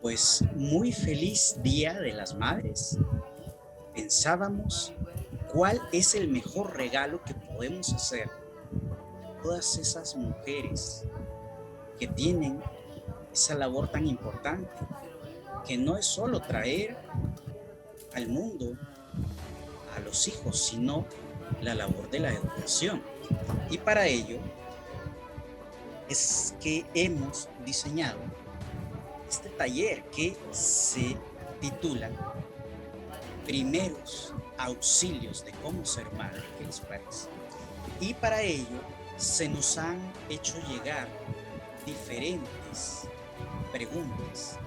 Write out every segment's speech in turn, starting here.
Pues muy feliz Día de las Madres. Pensábamos cuál es el mejor regalo que podemos hacer a todas esas mujeres que tienen esa labor tan importante, que no es solo traer al mundo a los hijos, sino la labor de la educación. Y para ello es que hemos diseñado este taller que se titula Primeros auxilios de cómo ser madre. ¿Qué les parece? Y para ello se nos han hecho llegar diferentes preguntas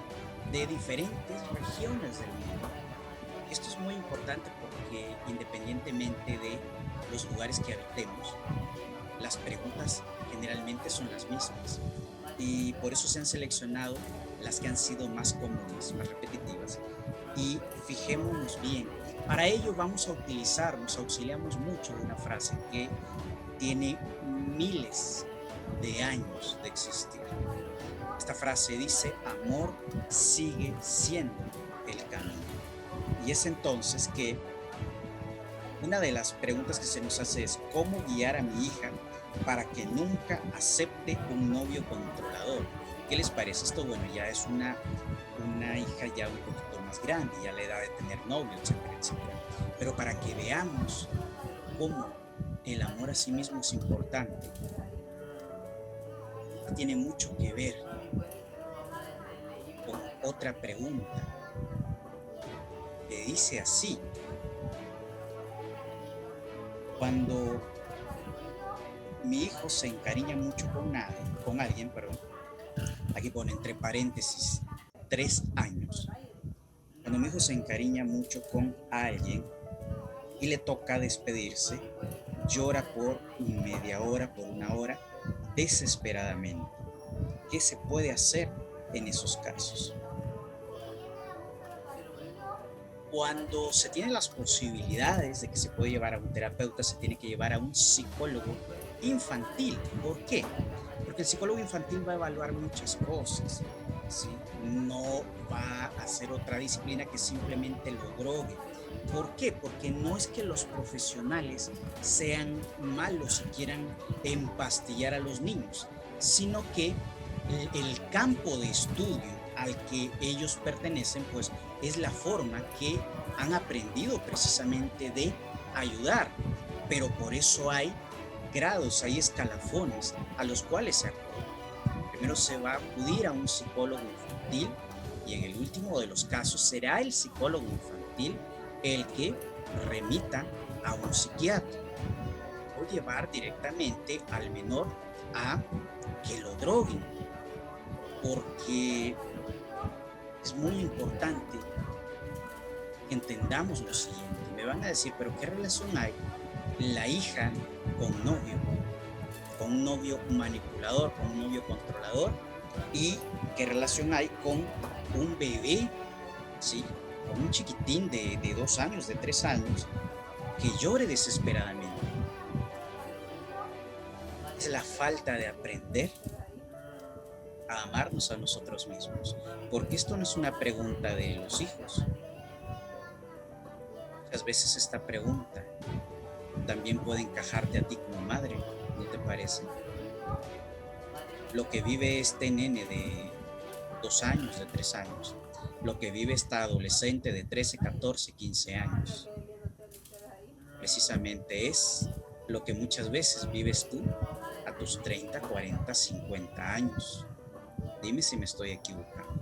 de diferentes regiones del mundo. Esto es muy importante porque independientemente de los lugares que habitemos, las preguntas generalmente son las mismas y por eso se han seleccionado las que han sido más comunes, más repetitivas. Y fijémonos bien, para ello vamos a utilizar, nos auxiliamos mucho de una frase que tiene miles de años de existir. Esta frase dice: amor sigue siendo el camino. Y es entonces que una de las preguntas que se nos hace es: ¿cómo guiar a mi hija para que nunca acepte un novio controlador? ¿Qué les parece? Esto, bueno, ya es una hija ya un poquito más grande, ya la edad de tener novio, etcétera, etcétera. Pero para que veamos cómo el amor a sí mismo es importante, tiene mucho que ver con otra pregunta que dice así: cuando mi hijo se encariña mucho con alguien, perdón, aquí pone entre paréntesis 3 años. Cuando mi hijo se encariña mucho con alguien y le toca despedirse, llora por media hora, por una hora, desesperadamente. ¿Qué se puede hacer en esos casos? Cuando se tienen las posibilidades de que se puede llevar a un terapeuta, se tiene que llevar a un psicólogo infantil. ¿Por qué? Porque el psicólogo infantil va a evaluar muchas cosas, ¿sí? No va a hacer otra disciplina que simplemente lo drogue. ¿Por qué? Porque no es que los profesionales sean malos y quieran empastillar a los niños, sino que el campo de estudio al que ellos pertenecen, pues es la forma que han aprendido precisamente de ayudar. Pero por eso hay grados, hay escalafones a los cuales se acude. Primero se va a acudir a un psicólogo infantil y en el último de los casos será el psicólogo infantil el que remita a un psiquiatra o llevar directamente al menor a que lo droguen, porque es muy importante que entendamos lo siguiente. Me van a decir, pero ¿qué relación hay la hija con un novio manipulador, con un novio controlador? ¿Y qué relación hay con un bebé, ¿sí? Con un chiquitín de 2 años, de 3 años, que llore desesperadamente? Es la falta de aprender a amarnos a nosotros mismos. Porque esto no es una pregunta de los hijos. Muchas veces esta pregunta también puede encajarte a ti como madre, ¿no te parece? Lo que vive este nene de 2 años, de 3 años, lo que vive esta adolescente de 13, 14, 15 años, precisamente es lo que muchas veces vives tú a tus 30, 40, 50 años. Dime si me estoy equivocando.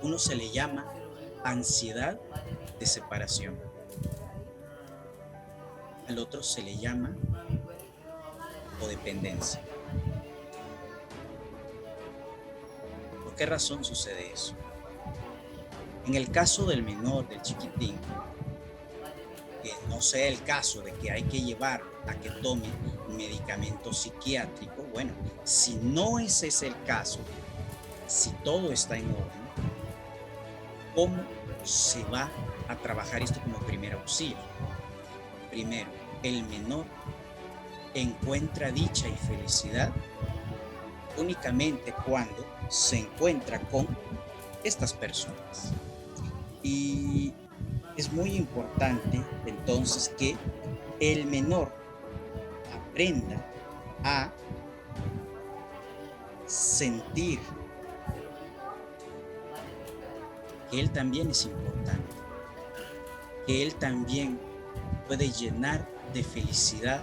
Uno se le llama ansiedad de separación. Al otro se le llama codependencia. ¿Por qué razón sucede eso? En el caso del menor, del chiquitín, que no sea el caso de que hay que llevarlo a que tome medicamento psiquiátrico, bueno, si no ese es el caso, si todo está en orden, ¿cómo se va a trabajar esto como primer auxilio? Primero, el menor encuentra dicha y felicidad únicamente cuando se encuentra con estas personas. Y es muy importante entonces que el menor aprenda a sentir que él también es importante, que él también puede llenar de felicidad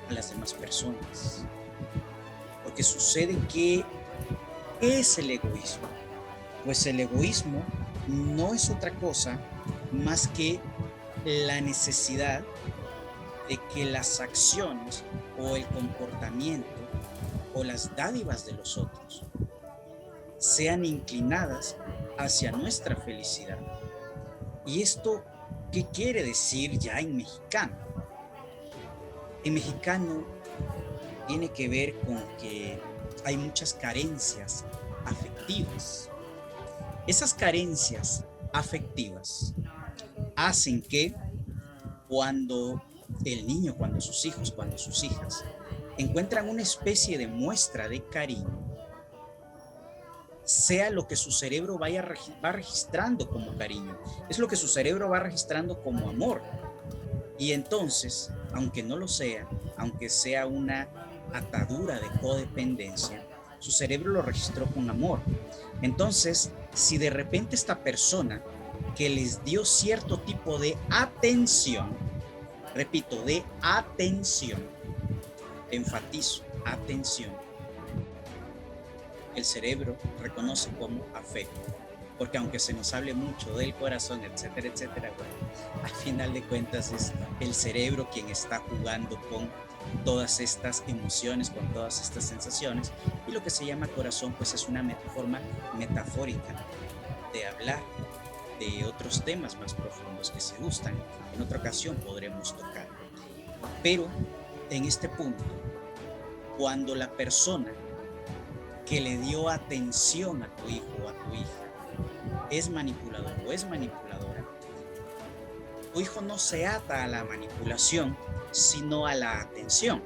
a las demás personas. Porque sucede que, ¿qué es el egoísmo? Pues el egoísmo no es otra cosa más que la necesidad de que las acciones o el comportamiento o las dádivas de los otros sean inclinadas hacia nuestra felicidad. ¿Y esto qué quiere decir ya en mexicano? En mexicano tiene que ver con que hay muchas carencias afectivas. Esas carencias afectivas hacen que cuando el niño, cuando sus hijos, cuando sus hijas encuentran una especie de muestra de cariño, sea lo que su cerebro va registrando como cariño, es lo que su cerebro va registrando como amor. Y entonces, aunque no lo sea, aunque sea una atadura de codependencia, su cerebro lo registró con amor. Entonces, si de repente esta persona que les dio cierto tipo de atención, repito, de atención, enfatizo, atención, el cerebro reconoce como afecto. Porque aunque se nos hable mucho del corazón, etcétera, etcétera, bueno, al final de cuentas es el cerebro quien está jugando con todas estas emociones, con todas estas sensaciones, y lo que se llama corazón pues es una forma metafórica de hablar de otros temas más profundos que se gustan. En otra ocasión podremos tocar. Pero en este punto, cuando la persona que le dio atención a tu hijo o a tu hija es manipulador o es manipuladora, tu hijo no se ata a la manipulación, sino a la atención.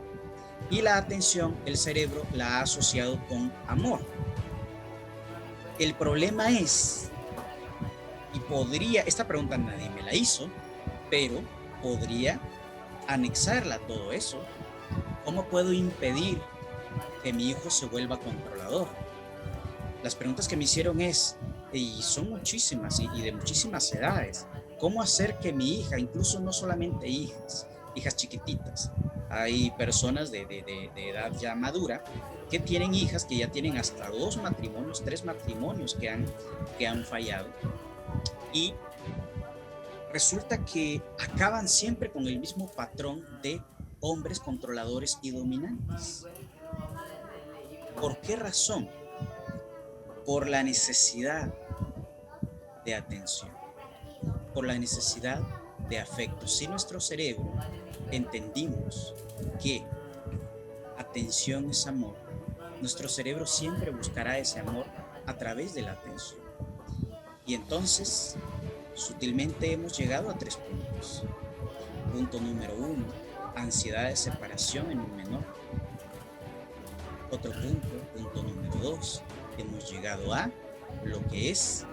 Y la atención, el cerebro la ha asociado con amor. El problema es, y podría, esta pregunta nadie me la hizo, pero podría anexarla a todo eso. ¿Cómo puedo impedir que mi hijo se vuelva controlador? Las preguntas que me hicieron es, y son muchísimas y de muchísimas edades, ¿cómo hacer que mi hija, incluso no solamente hijas chiquititas, hay personas de edad ya madura que tienen hijas que ya tienen hasta 2 matrimonios, 3 matrimonios que han fallado, y resulta que acaban siempre con el mismo patrón de hombres controladores y dominantes? ¿Por qué razón? Por la necesidad de atención, por la necesidad de afecto. Si nuestro cerebro entendimos que atención es amor, nuestro cerebro siempre buscará ese amor a través de la atención. Y entonces, sutilmente hemos llegado a 3 puntos. Punto número 1, ansiedad de separación en un menor. Otro punto número 2, hemos llegado a lo que es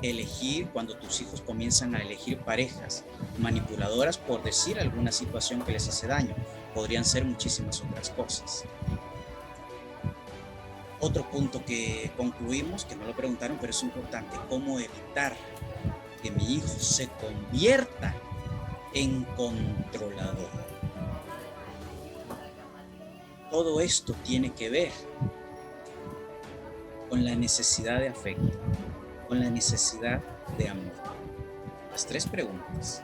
elegir, cuando tus hijos comienzan a elegir parejas manipuladoras por decir alguna situación que les hace daño. Podrían ser muchísimas otras cosas. Otro punto que concluimos, que no lo preguntaron, pero es importante, cómo evitar que mi hijo se convierta en controlador. Todo esto tiene que ver con la necesidad de afecto, con la necesidad de amor. Las 3 preguntas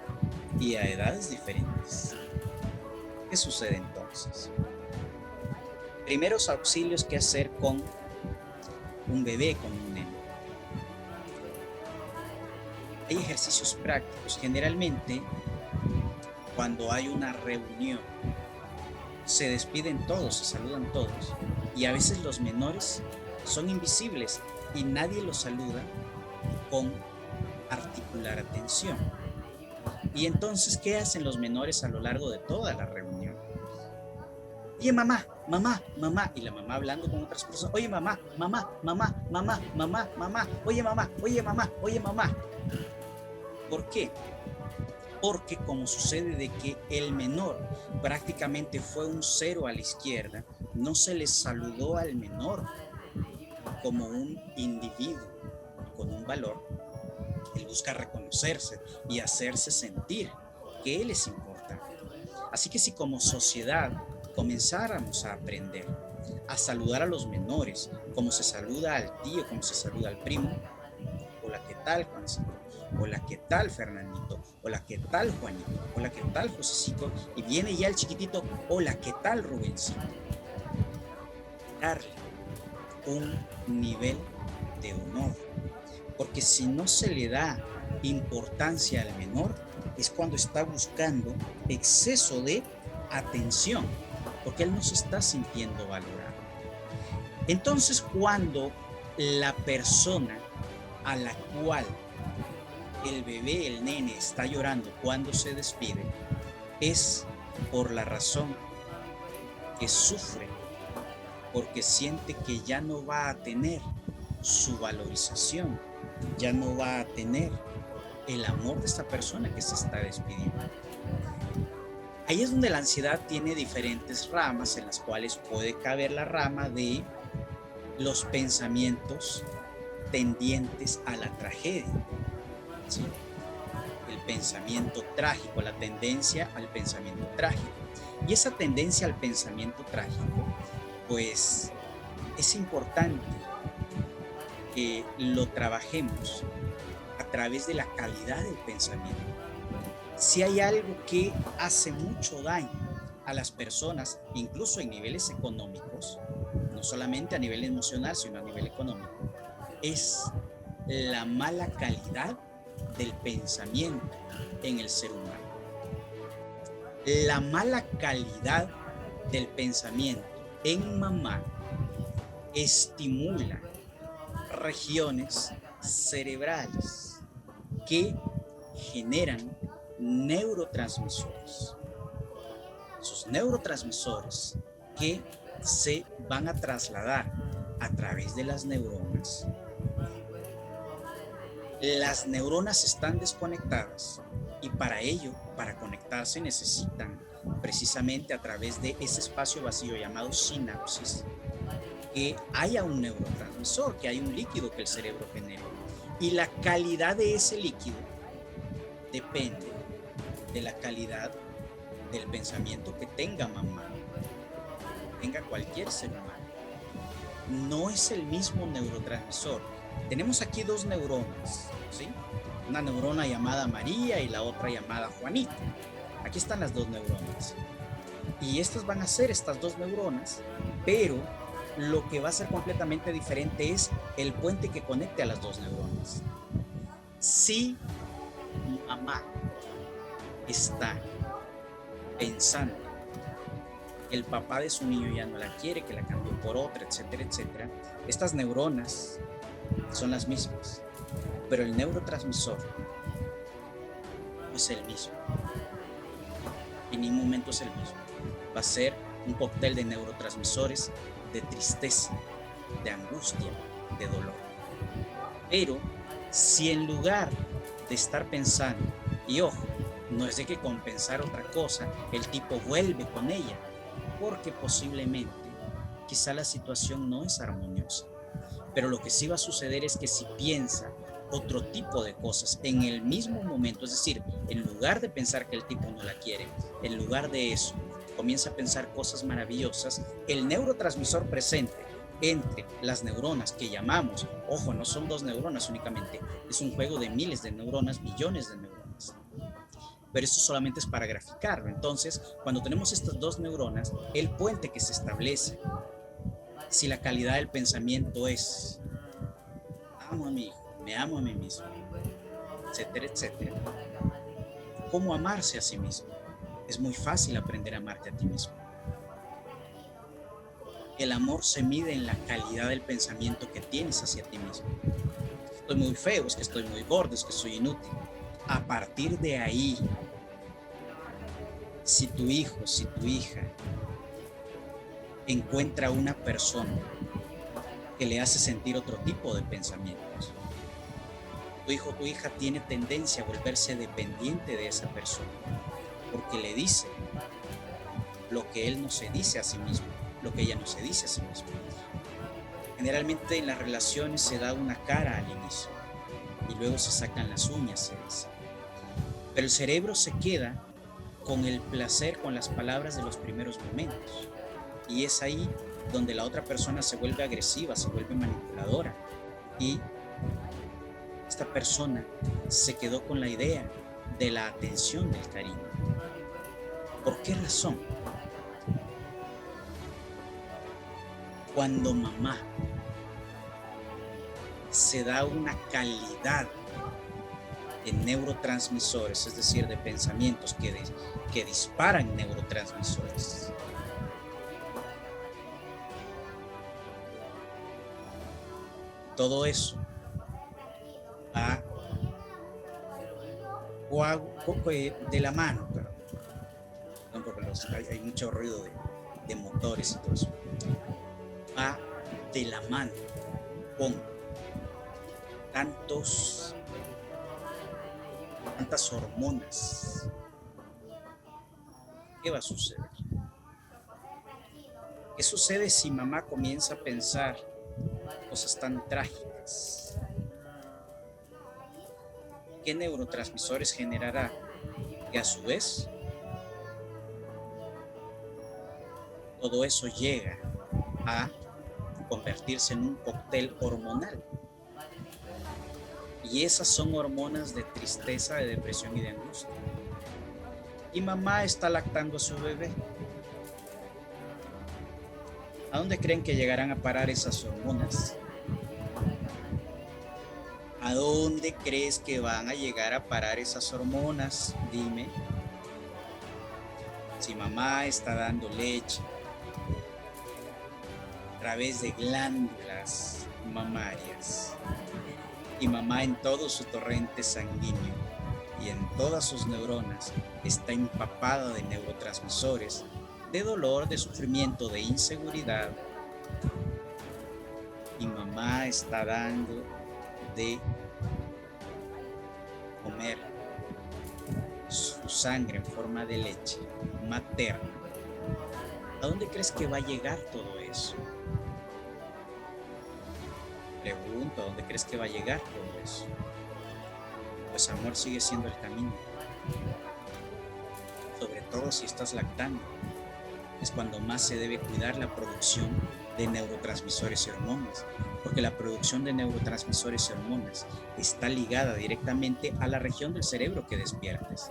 y a edades diferentes. ¿Qué sucede entonces? Primeros auxilios que hacer con un bebé, con un nene. Hay ejercicios prácticos. Generalmente, cuando hay una reunión, se despiden todos, se saludan todos, y a veces los menores son invisibles y nadie los saluda con articular atención. Y entonces, ¿qué hacen los menores a lo largo de toda la reunión? oye mamá, mamá, mamá, y la mamá hablando con otras personas, oye mamá, mamá, mamá, mamá, mamá, mamá, oye mamá, oye mamá, oye mamá. ¿Por qué? Porque como sucede de que el menor prácticamente fue un cero a la izquierda, no se le saludó al menor como un individuo con un valor. Él busca reconocerse y hacerse sentir que él es importante. Así que si como sociedad comenzáramos a aprender a saludar a los menores, como se saluda al tío, como se saluda al primo, hola, ¿qué tal, Juancito? Hola, ¿qué tal, Fernandito? Hola, ¿qué tal, Juanito? Hola, ¿qué tal, Josecito? Y viene ya el chiquitito, hola, ¿qué tal, Rubencito? Darle un nivel de honor, porque si no se le da importancia al menor, es cuando está buscando exceso de atención, porque él no se está sintiendo valorado. Entonces, cuando la persona a la cual el bebé, el nene, está llorando cuando se despide, es por la razón que sufre, porque siente que ya no va a tener su valorización, ya no va a tener el amor de esta persona que se está despidiendo. Ahí es donde la ansiedad tiene diferentes ramas, en las cuales puede caber la rama de los pensamientos tendientes a la tragedia, ¿sí? El pensamiento trágico, la tendencia al pensamiento trágico. Y esa tendencia al pensamiento trágico, pues es importante que lo trabajemos a través de la calidad del pensamiento. Si hay algo que hace mucho daño a las personas, incluso en niveles económicos, no solamente a nivel emocional, sino a nivel económico, es la mala calidad del pensamiento en el ser humano. La mala calidad del pensamiento en mamá estimula regiones cerebrales que generan neurotransmisores. Esos neurotransmisores que se van a trasladar a través de las neuronas. Las neuronas están desconectadas y para ello, para conectarse, necesitan precisamente a través de ese espacio vacío llamado sinapsis, que haya un neurotransmisor, que haya un líquido que el cerebro genere. Y la calidad de ese líquido depende de la calidad del pensamiento que tenga mamá, tenga cualquier ser humano. No es el mismo neurotransmisor. Tenemos aquí dos neuronas, ¿sí? Una neurona llamada María y la otra llamada Juanita. Aquí están las dos neuronas. Y estas van a ser estas dos neuronas, pero lo que va a ser completamente diferente es el puente que conecte a las dos neuronas. Si mamá está pensando que el papá de su niño ya no la quiere, que la cambió por otra, etcétera, etcétera, estas neuronas son las mismas, pero el neurotransmisor no es el mismo. En ningún momento es el mismo. Va a ser un cóctel de neurotransmisores de tristeza, de angustia, de dolor. Pero si en lugar de estar pensando, y ojo, no es de que compensar otra cosa, el tipo vuelve con ella, porque posiblemente quizá la situación no es armoniosa. Pero lo que sí va a suceder es que si piensa otro tipo de cosas en el mismo momento, es decir, en lugar de pensar que el tipo no la quiere, en lugar de eso, comienza a pensar cosas maravillosas, el neurotransmisor presente entre las neuronas que llamamos, ojo, no son dos neuronas únicamente, es un juego de miles de neuronas, billones de neuronas. Pero esto solamente es para graficarlo. Entonces, cuando tenemos estas dos neuronas, el puente que se establece, si la calidad del pensamiento es amo a mi hijo, me amo a mí mismo, etcétera, etcétera, ¿cómo amarse a sí mismo? Es muy fácil aprender a amarte a ti mismo. El amor se mide en la calidad del pensamiento que tienes hacia ti mismo. Estoy muy feo, es que estoy muy gordo, es que soy inútil. A partir de ahí, si tu hijo, si tu hija encuentra una persona que le hace sentir otro tipo de pensamientos. Tu hijo o tu hija tiene tendencia a volverse dependiente de esa persona porque le dice lo que él no se dice a sí mismo, lo que ella no se dice a sí misma. Generalmente en las relaciones se da una cara al inicio y luego se sacan las uñas, se dice. Pero el cerebro se queda con el placer, con las palabras de los primeros momentos. Y es ahí donde la otra persona se vuelve agresiva, se vuelve manipuladora. Y esta persona se quedó con la idea de la atención, del cariño. ¿Por qué razón? Cuando mamá se da una calidad de neurotransmisores, es decir, de pensamientos que disparan neurotransmisores, todo eso va de la mano, porque hay mucho ruido de motores y todo eso, va de la mano con tantas hormonas. ¿Qué va a suceder? ¿Qué sucede si mamá comienza a pensar cosas tan trágicas? ¿Qué neurotransmisores generará? Que a su vez todo eso llega a convertirse en un cóctel hormonal. Y esas son hormonas de tristeza, de depresión y de angustia. Y mamá está lactando a su bebé. ¿A dónde creen que llegarán a parar esas hormonas? ¿A dónde crees que van a llegar a parar esas hormonas? Dime. Si mamá está dando leche a través de glándulas mamarias y mamá en todo su torrente sanguíneo y en todas sus neuronas está empapada de neurotransmisores de dolor, de sufrimiento, de inseguridad, y mamá está dando de comer su sangre en forma de leche materna, ¿a dónde crees que va a llegar todo eso? Pregunto, ¿a dónde crees que va a llegar todo eso? Pues amor sigue siendo el camino. Sobre todo si estás lactando, es cuando más se debe cuidar la producción de neurotransmisores y hormonas, porque la producción de neurotransmisores y hormonas está ligada directamente a la región del cerebro que despiertes.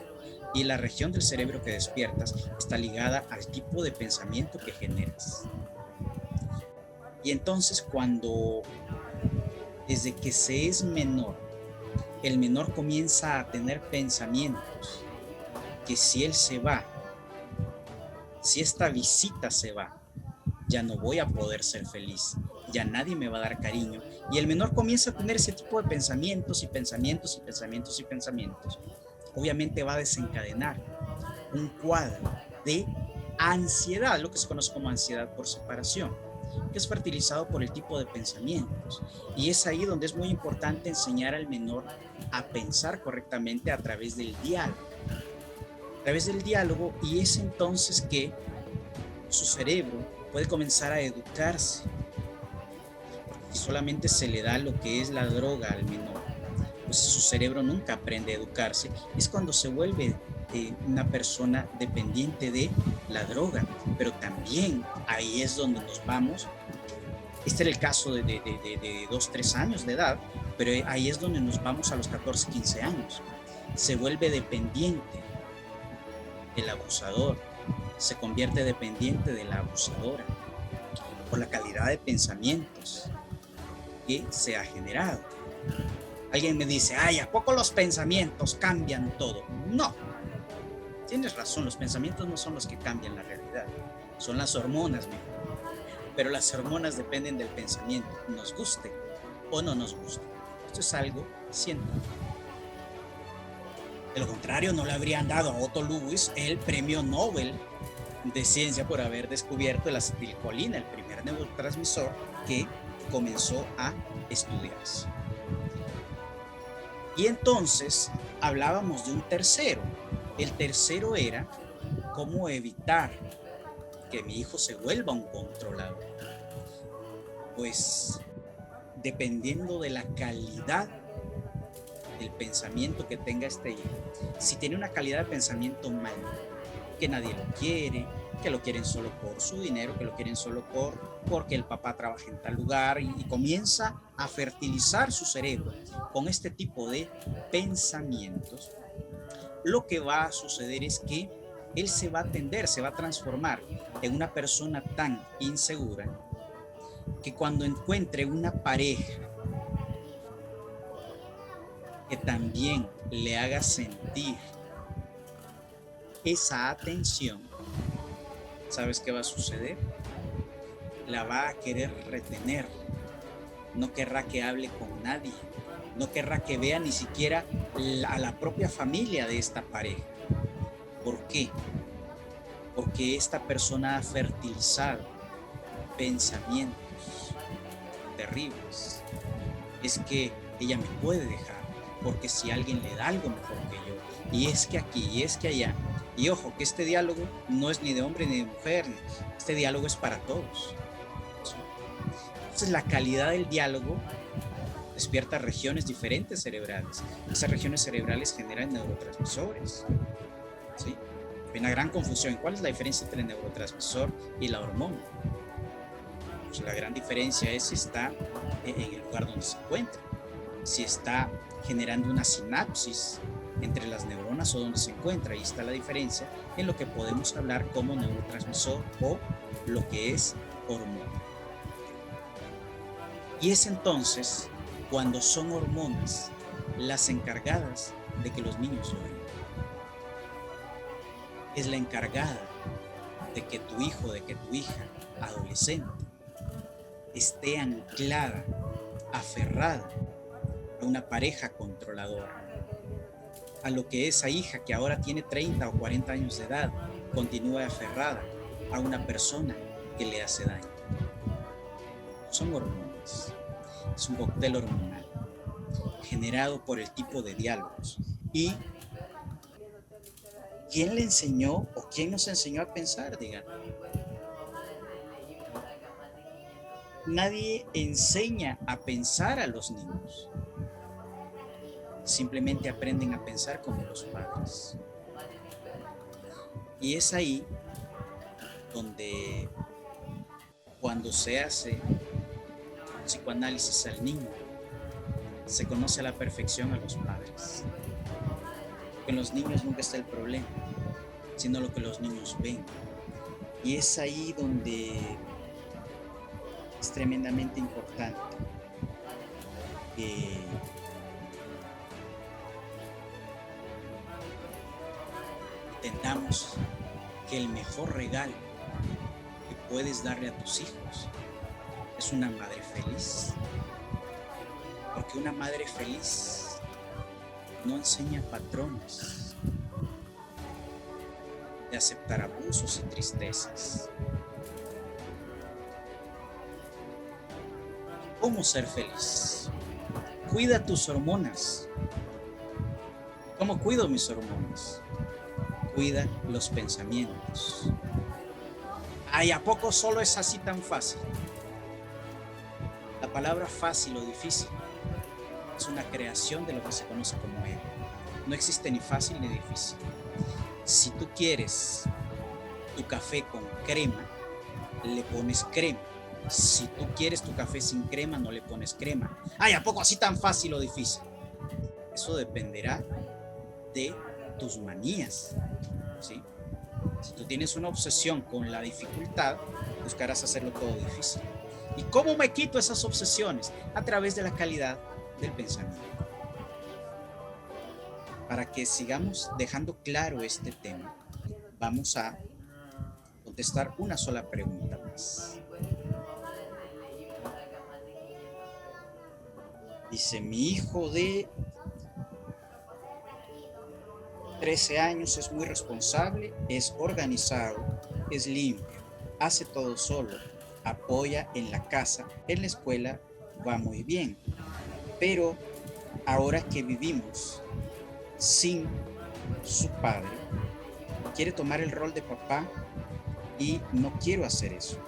Y la región del cerebro que despiertas está ligada al tipo de pensamiento que generas. Y entonces desde que se es menor, el menor comienza a tener pensamientos que si él se va, si esta visita se va, ya no voy a poder ser feliz, ya nadie me va a dar cariño. Y el menor comienza a tener ese tipo de pensamientos y pensamientos y pensamientos y pensamientos. Obviamente va a desencadenar un cuadro de ansiedad, lo que se conoce como ansiedad por separación, que es fertilizado por el tipo de pensamientos. Y es ahí donde es muy importante enseñar al menor a pensar correctamente a través del diálogo. A través del diálogo, y es entonces que su cerebro puede comenzar a educarse. Si solamente se le da lo que es la droga al menor, pues su cerebro nunca aprende a educarse. Es cuando se vuelve una persona dependiente de la droga. Pero también ahí es donde nos vamos. Este era el caso de 2, 3 años de edad, pero ahí es donde nos vamos a los 14, 15 años. Se vuelve dependiente del abusador, se convierte dependiente de la abusadora por la calidad de pensamientos que se ha generado. Alguien me dice, ay, ¿a poco los pensamientos cambian todo? No, tienes razón, los pensamientos no son los que cambian la realidad, son las hormonas, pero las hormonas dependen del pensamiento, nos guste o no nos guste. Esto es algo científico. De lo contrario, no le habrían dado a Otto Lewis el premio Nobel de ciencia por haber descubierto la acetilcolina, el primer neurotransmisor que comenzó a estudiarse. Y entonces hablábamos de un tercero. El tercero era cómo evitar que mi hijo se vuelva un controlador. Pues dependiendo de la calidad del pensamiento que tenga este hijo, si tiene una calidad de pensamiento mal, que nadie lo quiere, que lo quieren solo por su dinero, que lo quieren solo porque el papá trabaja en tal lugar, y comienza a fertilizar su cerebro con este tipo de pensamientos, lo que va a suceder es que él se va a transformar en una persona tan insegura que cuando encuentre una pareja que también le haga sentir esa atención, ¿sabes qué va a suceder? La va a querer retener, no querrá que hable con nadie, no querrá que vea ni siquiera a la propia familia de esta pareja. ¿Por qué? Porque esta persona ha fertilizado pensamientos terribles. Es que ella me puede dejar, porque si alguien le da algo mejor que yo, y es que aquí, y es que allá. Y ojo, que este diálogo no es ni de hombre ni de mujer, este diálogo es para todos. Entonces la calidad del diálogo despierta regiones diferentes cerebrales. Esas regiones cerebrales generan neurotransmisores. ¿Sí? Hay una gran confusión. ¿Cuál es la diferencia entre el neurotransmisor y la hormona? Pues la gran diferencia es si está en el lugar donde se encuentra, si está generando una sinapsis entre las neuronas o donde se encuentra. Ahí está la diferencia en lo que podemos hablar como neurotransmisor o lo que es hormona. Y es entonces cuando son hormonas las encargadas de que los niños lloren. Es la encargada de que tu hijo, de que tu hija adolescente esté anclada, aferrada a una pareja controladora, a lo que esa hija que ahora tiene 30 o 40 años de edad continúa aferrada a una persona que le hace daño. Son hormonas, es un cóctel hormonal generado por el tipo de diálogos. ¿Y quién le enseñó o quién nos enseñó a pensar? Digan. Nadie enseña a pensar a los niños. Simplemente aprenden a pensar como los padres. Y es ahí donde, cuando se hace psicoanálisis al niño, se conoce a la perfección a los padres. En los niños nunca está el problema, sino lo que los niños ven. Y es ahí donde es tremendamente importante que entendamos que el mejor regalo que puedes darle a tus hijos es una madre feliz. Porque una madre feliz no enseña patrones de aceptar abusos y tristezas. ¿Cómo ser feliz? Cuida tus hormonas. ¿Cómo cuido mis hormonas? Cuida los pensamientos. Ay, ¿a poco solo es así tan fácil? La palabra fácil o difícil es una creación de lo que se conoce como ego. No existe ni fácil ni difícil. Si tú quieres tu café con crema, le pones crema. Si tú quieres tu café sin crema, no le pones crema. Ay, ¿a poco así tan fácil o difícil? Eso dependerá de tus manías, ¿sí? Si tú tienes una obsesión con la dificultad, buscarás hacerlo todo difícil. ¿Y cómo me quito esas obsesiones? A través de la calidad del pensamiento. Para que sigamos dejando claro este tema, vamos a contestar una sola pregunta más. Dice, mi hijo de 13 años es muy responsable, es organizado, es limpio, hace todo solo, apoya en la casa, en la escuela va muy bien. Pero ahora que vivimos sin su padre, quiere tomar el rol de papá y no quiero hacer eso.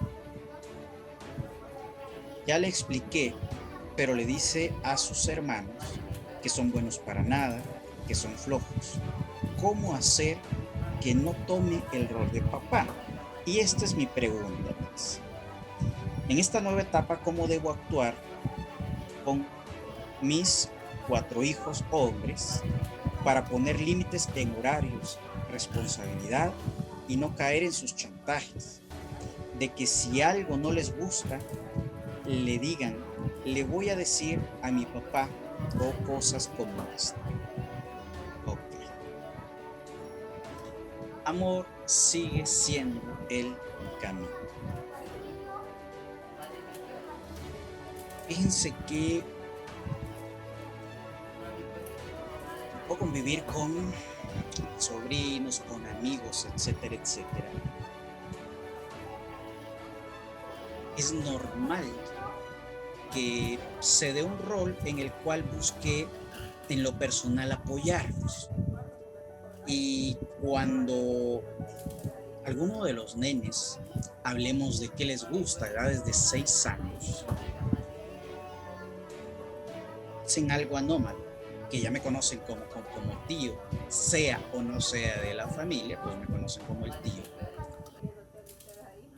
Ya le expliqué, pero le dice a sus hermanos que son buenos para nada, que son flojos. ¿Cómo hacer que no tome el rol de papá? Y esta es mi pregunta, pues. En esta nueva etapa, ¿cómo debo actuar con mis 4 hijos hombres para poner límites en horarios, responsabilidad y no caer en sus chantajes? De que si algo no les gusta, le digan, le voy a decir a mi papá o cosas como esta. Ok. Amor sigue siendo el camino. Fíjense que puedo convivir con sobrinos, con amigos, etcétera, etcétera. Es normal que se dé un rol en el cual busque en lo personal apoyarlos. Y cuando alguno de los nenes hablemos de qué les gusta, edades de 6 años, hacen algo anómalo, que ya me conocen como tío, sea o no sea de la familia, pues me conocen como el tío.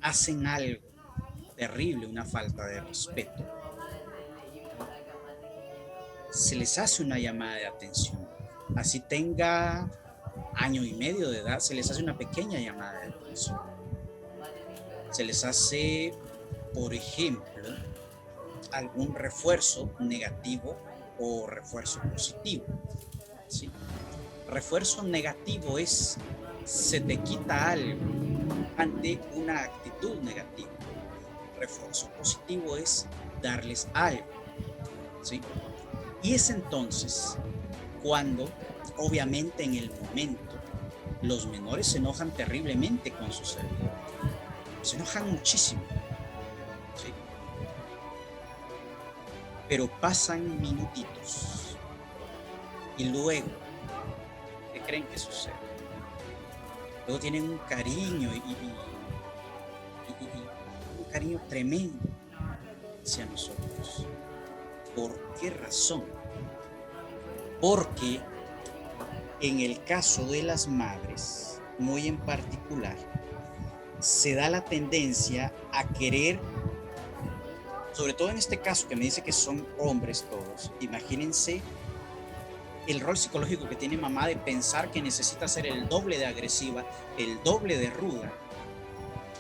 Hacen algo terrible, una falta de respeto. Se les hace una llamada de atención. Así tenga año y medio de edad, se les hace una pequeña llamada de atención. Se les hace, por ejemplo, algún refuerzo negativo o refuerzo positivo. ¿Sí? Refuerzo negativo es se te quita algo ante una actitud negativa. Refuerzo positivo es darles algo. ¿Sí? Y es entonces cuando, obviamente en el momento, los menores se enojan terriblemente con su servidor. Se enojan muchísimo. ¿Sí? Pero pasan minutitos. Y luego, ¿qué creen que sucede? Luego tienen un cariño y un cariño tremendo hacia nosotros. ¿Por qué razón? Porque en el caso de las madres, muy en particular, se da la tendencia a querer, sobre todo en este caso que me dice que son hombres todos, imagínense el rol psicológico que tiene mamá de pensar que necesita ser el doble de agresiva, el doble de ruda,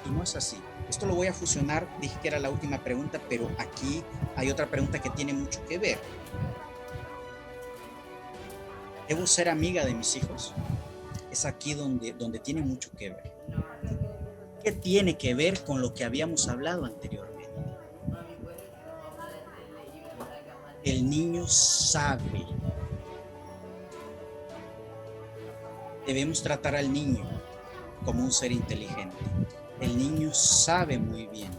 y no es así. Esto lo voy a fusionar, dije que era la última pregunta, pero aquí hay otra pregunta que tiene mucho que ver. ¿Debo ser amiga de mis hijos? Es aquí donde tiene mucho que ver. ¿Qué tiene que ver con lo que habíamos hablado anteriormente? El niño sabe. Debemos tratar al niño como un ser inteligente. El niño sabe muy bien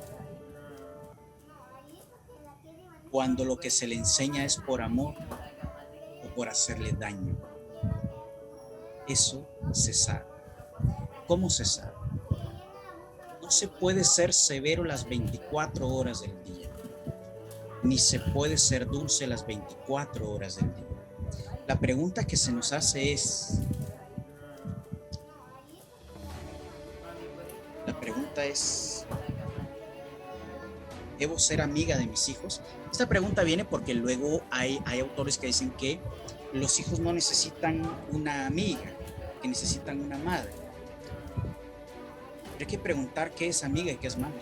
cuando lo que se le enseña es por amor o por hacerle daño. Eso se sabe. ¿Cómo se sabe? No se puede ser severo las 24 horas del día, ni se puede ser dulce las 24 horas del día. La pregunta que se nos hace es, ¿debo ser amiga de mis hijos? Esta pregunta viene porque luego hay autores que dicen que los hijos no necesitan una amiga, que necesitan una madre. Pero hay que preguntar qué es amiga y qué es madre.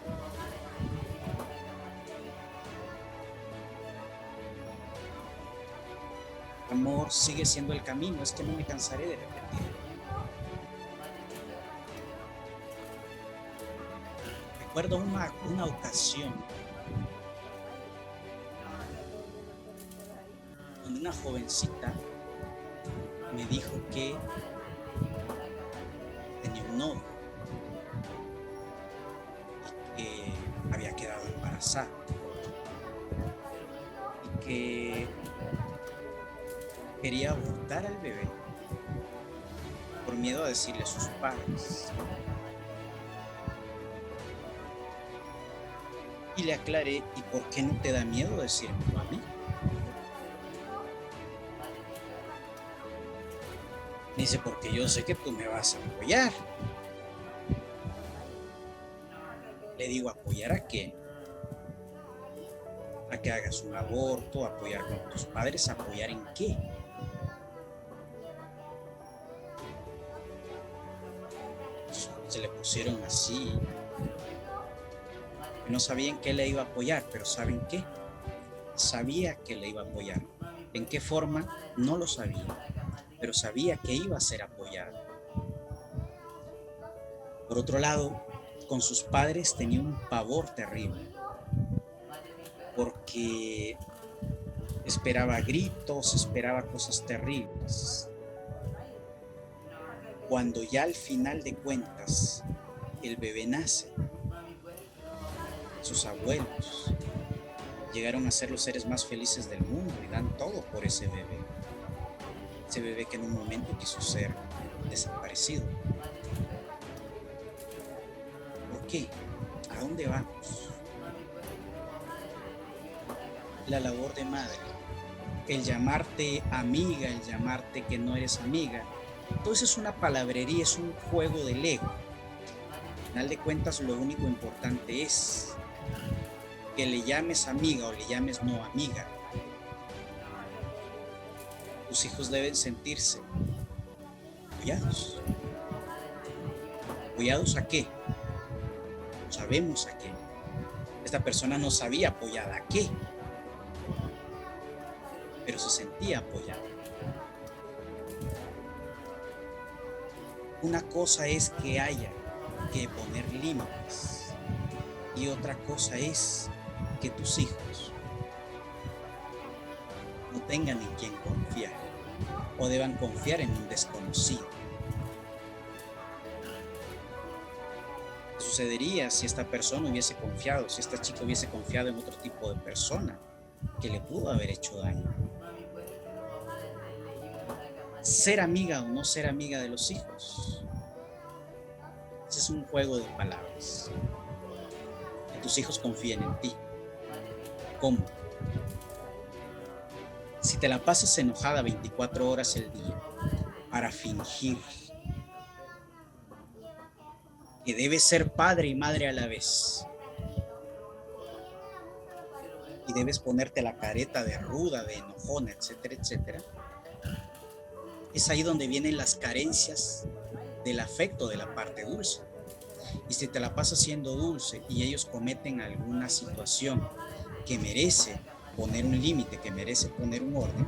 Amor sigue siendo el camino, es que no me cansaré de repetirlo. Recuerdo una ocasión donde una jovencita me dijo que tenía un novio que quería abortar al bebé por miedo a decirle a sus padres. Y le aclaré, ¿y por qué no te da miedo decírmelo a mí? Me dice, porque yo sé que tú me vas a apoyar. Le digo, ¿apoyar a qué? A que hagas un aborto, apoyar con tus padres, ¿apoyar en qué? Se le pusieron así. No sabían qué le iba a apoyar, pero ¿saben qué? Sabía que le iba a apoyar. ¿En qué forma? No lo sabía, pero sabía que iba a ser apoyado. Por otro lado, con sus padres tenía un pavor terrible, porque esperaba gritos, esperaba cosas terribles. Cuando ya al final de cuentas el bebé nace, sus abuelos llegaron a ser los seres más felices del mundo y dan todo por ese bebé. Ese bebé que en un momento quiso ser desaparecido. ¿Por qué? ¿A dónde vamos? La labor de madre, el llamarte amiga, el llamarte que no eres amiga, todo eso es una palabrería, es un juego del ego. Al final de cuentas, lo único importante es que le llames amiga o le llames no amiga. Tus hijos deben sentirse apoyados. ¿Apoyados a qué? No sabemos a qué. Esta persona no sabía apoyada a qué, pero se sentía apoyada. Una cosa es que haya que poner límites y otra cosa es que tus hijos no tengan en quién confiar o deban confiar en un desconocido. ¿Qué sucedería si esta persona hubiese confiado, si esta chica hubiese confiado en otro tipo de persona que le pudo haber hecho daño? Ser amiga o no ser amiga de los hijos. Ese es un juego de palabras. Que tus hijos confíen en ti. ¿Cómo? Si te la pasas enojada 24 horas el día para fingir que debes ser padre y madre a la vez y debes ponerte la careta de ruda, de enojona, etcétera, etcétera, es ahí donde vienen las carencias del afecto de la parte dulce. Y si te la pasas siendo dulce y ellos cometen alguna situación que merece poner un límite, que merece poner un orden,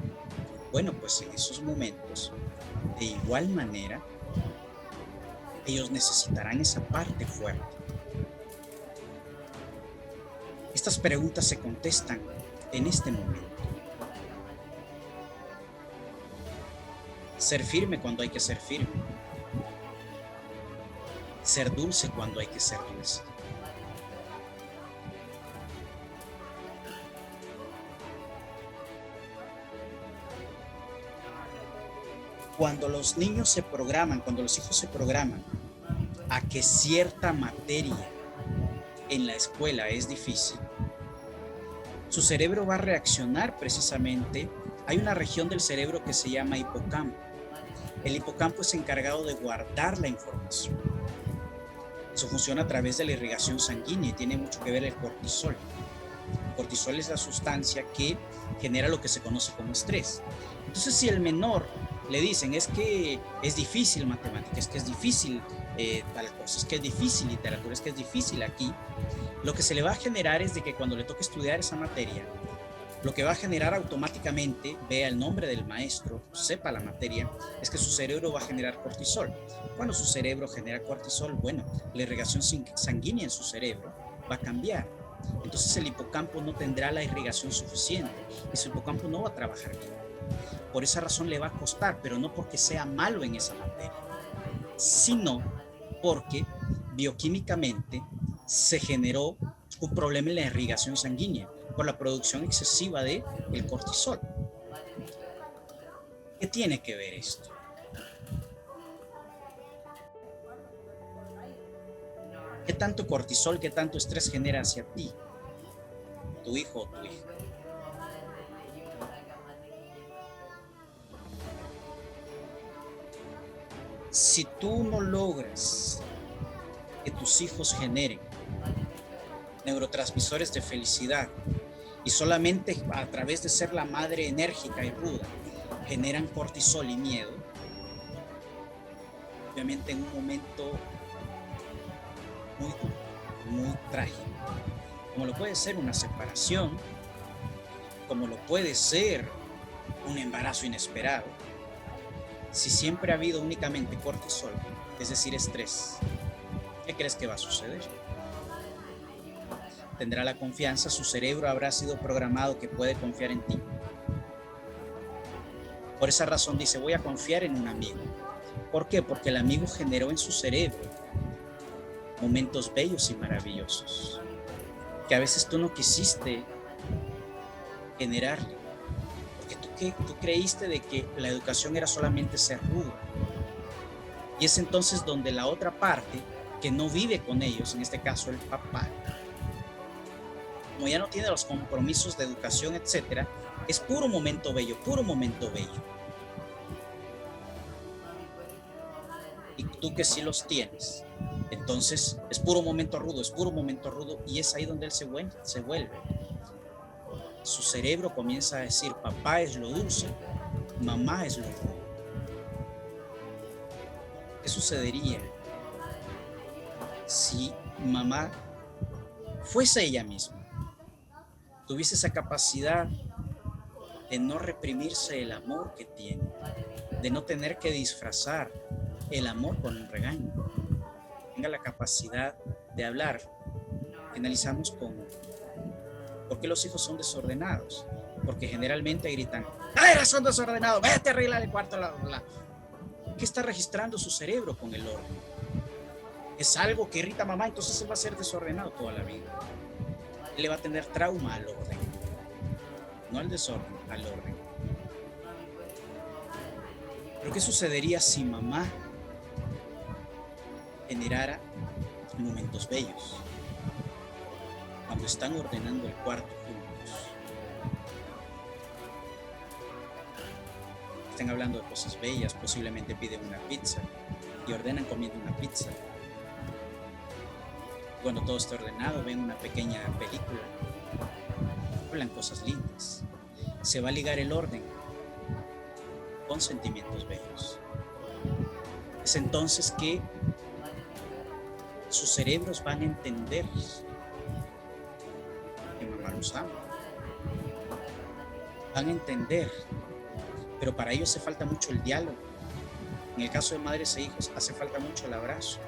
bueno, pues en esos momentos, de igual manera, ellos necesitarán esa parte fuerte. Estas preguntas se contestan en este momento. Ser firme cuando hay que ser firme. Ser dulce cuando hay que ser dulce. Cuando los niños se programan, cuando los hijos se programan a que cierta materia en la escuela es difícil, su cerebro va a reaccionar precisamente. Hay una región del cerebro que se llama hipocampo. El hipocampo es encargado de guardar la información. Eso funciona a través de la irrigación sanguínea y tiene mucho que ver el cortisol. El cortisol es la sustancia que genera lo que se conoce como estrés. Entonces, si el menor le dicen es que es difícil matemáticas, es que es difícil tal cosa, es que es difícil literatura, es que es difícil aquí, lo que se le va a generar es de que cuando le toque estudiar esa materia, lo que va a generar automáticamente, vea el nombre del maestro, sepa la materia, es que su cerebro va a generar cortisol. Cuando su cerebro genera cortisol, bueno, la irrigación sanguínea en su cerebro va a cambiar. Entonces el hipocampo no tendrá la irrigación suficiente y su hipocampo no va a trabajar bien. Por esa razón le va a costar, pero no porque sea malo en esa materia, sino porque bioquímicamente se generó un problema en la irrigación sanguínea. por la producción excesiva de el cortisol. ¿Qué tiene que ver esto? ¿Qué tanto cortisol, qué tanto estrés genera hacia ti, tu hijo o tu hija? Si tú no logras que tus hijos generen neurotransmisores de felicidad y solamente a través de ser la madre enérgica y ruda generan cortisol y miedo, obviamente en un momento muy duro, muy trágico, como lo puede ser una separación, como lo puede ser un embarazo inesperado, si siempre ha habido únicamente cortisol, es decir, estrés, ¿qué crees que va a suceder? Tendrá la confianza, su cerebro habrá sido programado que puede confiar en ti. Por esa razón dice, voy a confiar en un amigo. ¿Por qué? Porque el amigo generó en su cerebro momentos bellos y maravillosos, que a veces tú no quisiste generarle, porque tú creíste de que la educación era solamente ser rudo. Y es entonces donde la otra parte, que no vive con ellos, en este caso el papá, como ya no tiene los compromisos de educación, etcétera, es puro momento bello, puro momento bello. Y tú que sí los tienes, entonces es puro momento rudo, es puro momento rudo, y es ahí donde él se vuelve. Su cerebro comienza a decir, papá es lo dulce, mamá es lo rudo. ¿Qué sucedería si mamá fuese ella misma? Tuviese esa capacidad de no reprimirse el amor que tiene, de no tener que disfrazar el amor con un regaño. Tenga la capacidad de hablar. Finalizamos con ¿por qué los hijos son desordenados? Porque generalmente gritan, eres un desordenado, vete a arreglar el cuarto, bla, bla. ¿Qué está registrando su cerebro con el orden? Es algo que irrita a mamá, entonces él va a ser desordenado toda la vida. Él le va a tener trauma al orden, no al desorden, al orden. Pero ¿qué sucedería si mamá generara momentos bellos cuando están ordenando el cuarto juntos? Están hablando de cosas bellas, posiblemente piden una pizza y ordenan comiendo una pizza. Cuando todo está ordenado, ven una pequeña película, hablan cosas lindas. Se va a ligar el orden con sentimientos bellos. Es entonces que sus cerebros van a entender que mamá los ama. Van a entender, pero para ello hace falta mucho el diálogo. En el caso de madres e hijos, hace falta mucho el abrazo.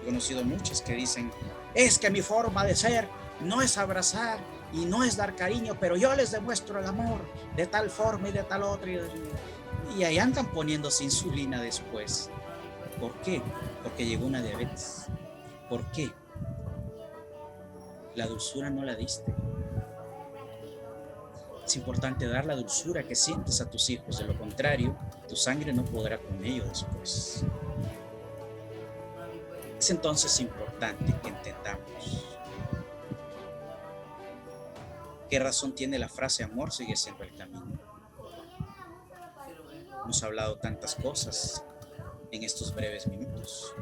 He conocido muchas que dicen, es que mi forma de ser no es abrazar y no es dar cariño, pero yo les demuestro el amor de tal forma y de tal otra. Y ahí andan poniéndose insulina después. ¿Por qué? Porque llegó una diabetes. ¿Por qué? La dulzura no la diste. Es importante dar la dulzura que sientes a tus hijos, de lo contrario, tu sangre no podrá con ello después. Es entonces importante que entendamos qué razón tiene la frase amor sigue siendo el camino. Hemos hablado tantas cosas en estos breves minutos.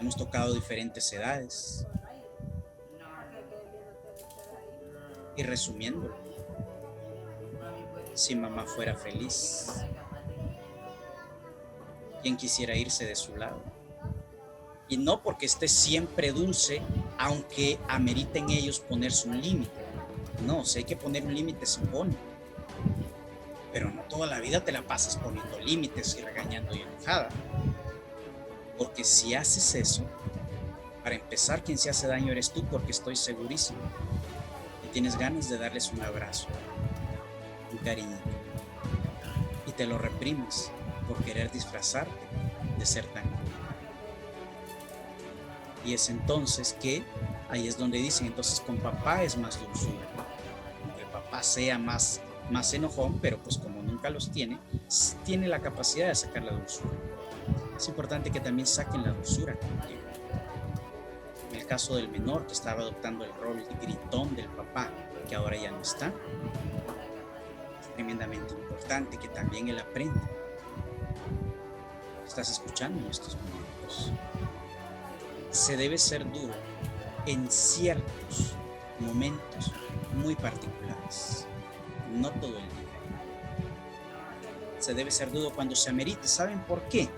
Hemos tocado diferentes edades. Y resumiéndolo, si mamá fuera feliz, ¿quién quisiera irse de su lado? Y no porque esté siempre dulce, aunque ameriten ellos ponerse un límite. No, si hay que poner un límite, se pone. Pero no toda la vida te la pasas poniendo límites y regañando y enojada. Porque si haces eso, para empezar, quien se hace daño eres tú, porque estoy segurísimo que tienes ganas de darles un abrazo, un cariño, y te lo reprimes por querer disfrazarte de ser tan cool. Y es entonces que Ahí es donde dicen, entonces con papá es más dulzura. Aunque el papá sea más enojón, pero pues como nunca los tiene la capacidad de sacar la dulzura. Es importante que también saquen la dulzura contigo. En el caso del menor que estaba adoptando el rol de gritón del papá, que ahora ya no está, es tremendamente importante que también él aprenda. ¿Estás escuchando en estos momentos? Se debe ser duro en ciertos momentos muy particulares, no todo el día. Se debe ser duro cuando se amerite. ¿Saben por qué?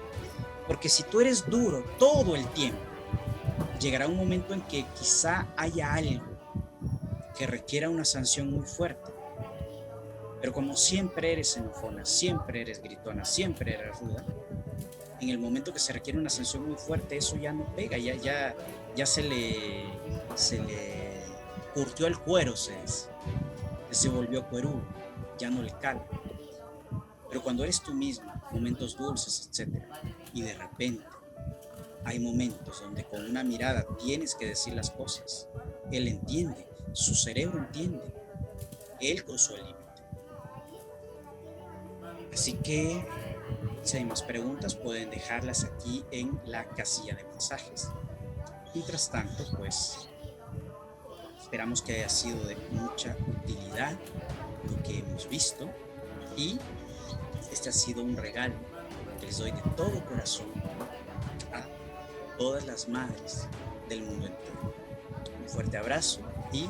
Porque si tú eres duro todo el tiempo, llegará un momento en que quizá haya algo que requiera una sanción muy fuerte. Pero como siempre eres enojona, siempre eres gritona, siempre eres ruda, en el momento que se requiere una sanción muy fuerte, eso ya no pega, ya se le curtió el cuero, se volvió cuerudo, ya no le cala. Pero cuando eres tú misma, momentos dulces, etcétera, y de repente hay momentos donde con una mirada tienes que decir las cosas, él entiende, su cerebro entiende, él cruzó el límite. Así que si hay más preguntas pueden dejarlas aquí en la casilla de mensajes. Mientras tanto, pues esperamos que haya sido de mucha utilidad lo que hemos visto y este ha sido un regalo que les doy de todo corazón a todas las madres del mundo entero. Un fuerte abrazo y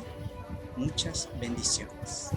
muchas bendiciones.